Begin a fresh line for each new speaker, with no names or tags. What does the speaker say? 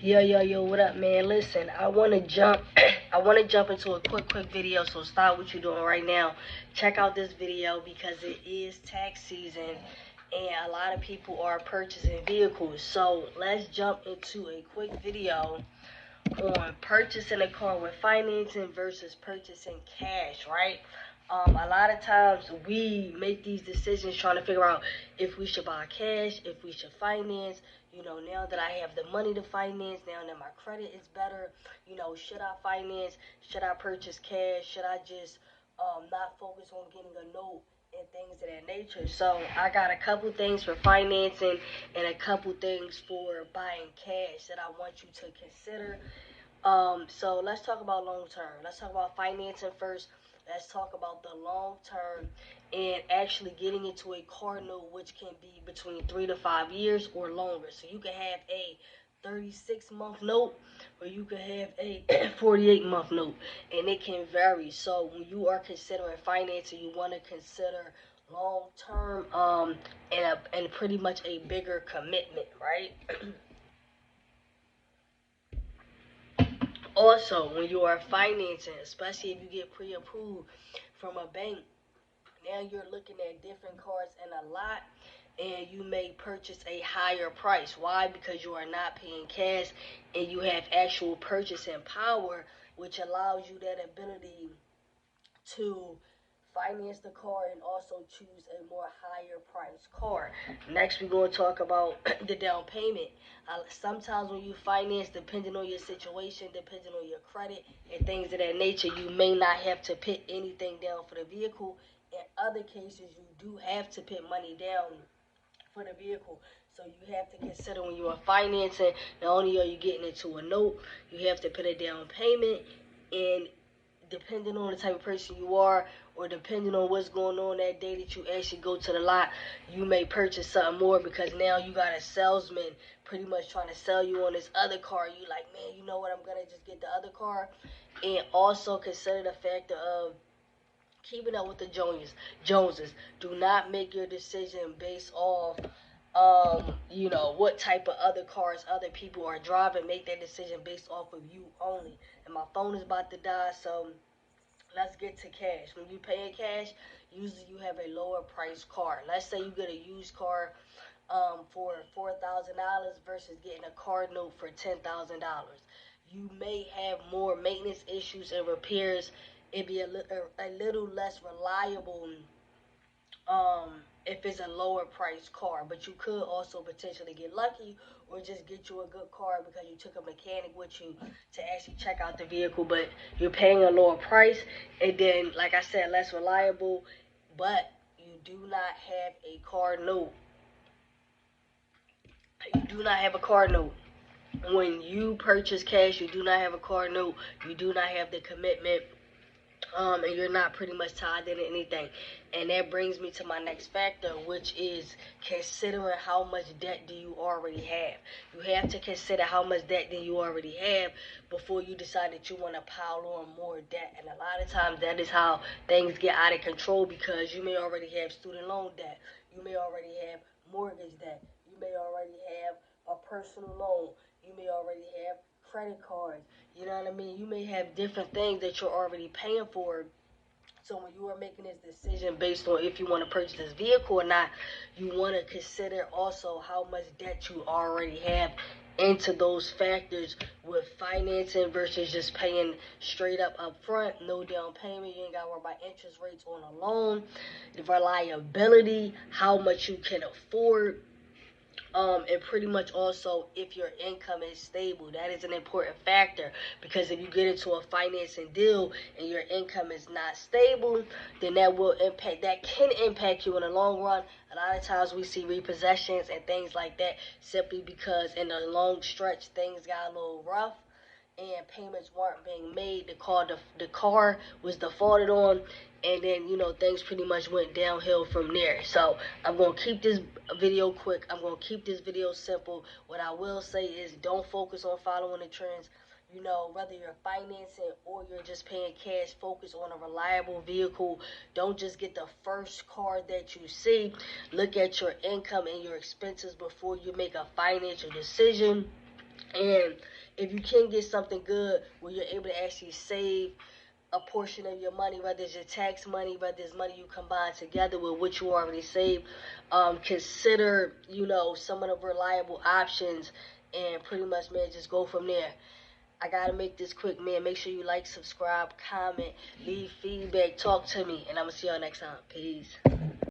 Yo, what up, man? Listen, I wanna jump I wanna jump into a quick video, so stop what you're doing right now. Check out this video because it is tax season and a lot of people are purchasing vehicles. So let's jump into a quick video on purchasing a car with financing versus purchasing cash, right? A lot of times we make these decisions trying to figure out if we should buy cash, if we should finance. Now that I have the money to finance, now that my credit is better, should I finance? Should I purchase cash? Should I just not focus on getting a note and things of that nature? So I got a couple things for financing and a couple things for buying cash that I want you to consider. So let's talk about long term. Let's talk about financing first. Let's talk about the long term and actually getting into a car note, which can be between 3 to 5 years or longer. So you can have a 36-month note or you can have a 48-month note, and it can vary. So when you are considering financing, you want to consider long term and pretty much a bigger commitment, right? Also, when you are financing, especially if you get pre-approved from a bank, now you're looking at different cars in a lot and you may purchase a higher price. Why? Because you are not paying cash and you have actual purchasing power, which allows you that ability to finance the car and also choose a more higher priced car. Next, we're going to talk about the down payment. Sometimes when you finance, depending on your situation, depending on your credit and things of that nature, you may not have to put anything down for the vehicle. In other cases, you do have to put money down for the vehicle. So you have to consider when you are financing, not only are you getting into a note, you have to put a down payment, and depending on the type of person you are, or depending on what's going on that day that you actually go to the lot, you may purchase something more because now you got a salesman pretty much trying to sell you on this other car. You like, man, you know what, I'm gonna just get the other car. And also consider the factor of keeping up with the Joneses. Do not make your decision based off what type of other cars other people are driving. Make that decision based off of you only. And my phone is about to die, so let's get to cash. When you pay in cash, usually you have a lower price car. Let's say you get a used car for $4,000 versus getting a car note for $10,000. You may have more maintenance issues and repairs. It'd be a little less reliable if it's a lower priced car, but you could also potentially get lucky or just get you a good car because you took a mechanic with you to actually check out the vehicle, but you're paying a lower price, and then like I said, less reliable, but you do not have a car note. You do not have a car note. When you purchase cash, you do not have a car note. You do not have the commitment, and you're not pretty much tied into anything. And that brings me to my next factor, which is considering how much debt do you already have. You have to consider how much debt do you already have before you decide that you want to pile on more debt. And a lot of times that is how things get out of control, because you may already have student loan debt. You may already have mortgage debt. You may already have a personal loan. You may already have credit cards. You know what I mean? You may have different things that you're already paying for. So when you are making this decision based on if you want to purchase this vehicle or not, you want to consider also how much debt you already have into those factors with financing versus just paying straight up front, no down payment. You ain't got to worry about interest rates on a loan, the reliability, how much you can afford. And pretty much also if your income is stable. That is an important factor, because if you get into a financing deal and your income is not stable, then that can impact you in the long run. A lot of times we see repossessions and things like that simply because in the long stretch things got a little rough and payments weren't being made. The car was defaulted on, and then things pretty much went downhill from there. So I'm gonna keep this video quick. I'm gonna keep this video simple. What I will say is, don't focus on following the trends. Whether you're financing or you're just paying cash, focus on a reliable vehicle. Don't just get the first car that you see. Look at your income and your expenses before you make a financial decision. And if you can get something good where you're able to actually save a portion of your money, whether it's your tax money, whether it's money you combine together with what you already saved, consider, some of the reliable options and pretty much, man, just go from there. I gotta make this quick, man. Make sure you like, subscribe, comment, leave feedback, talk to me, and I'm gonna see y'all next time. Peace.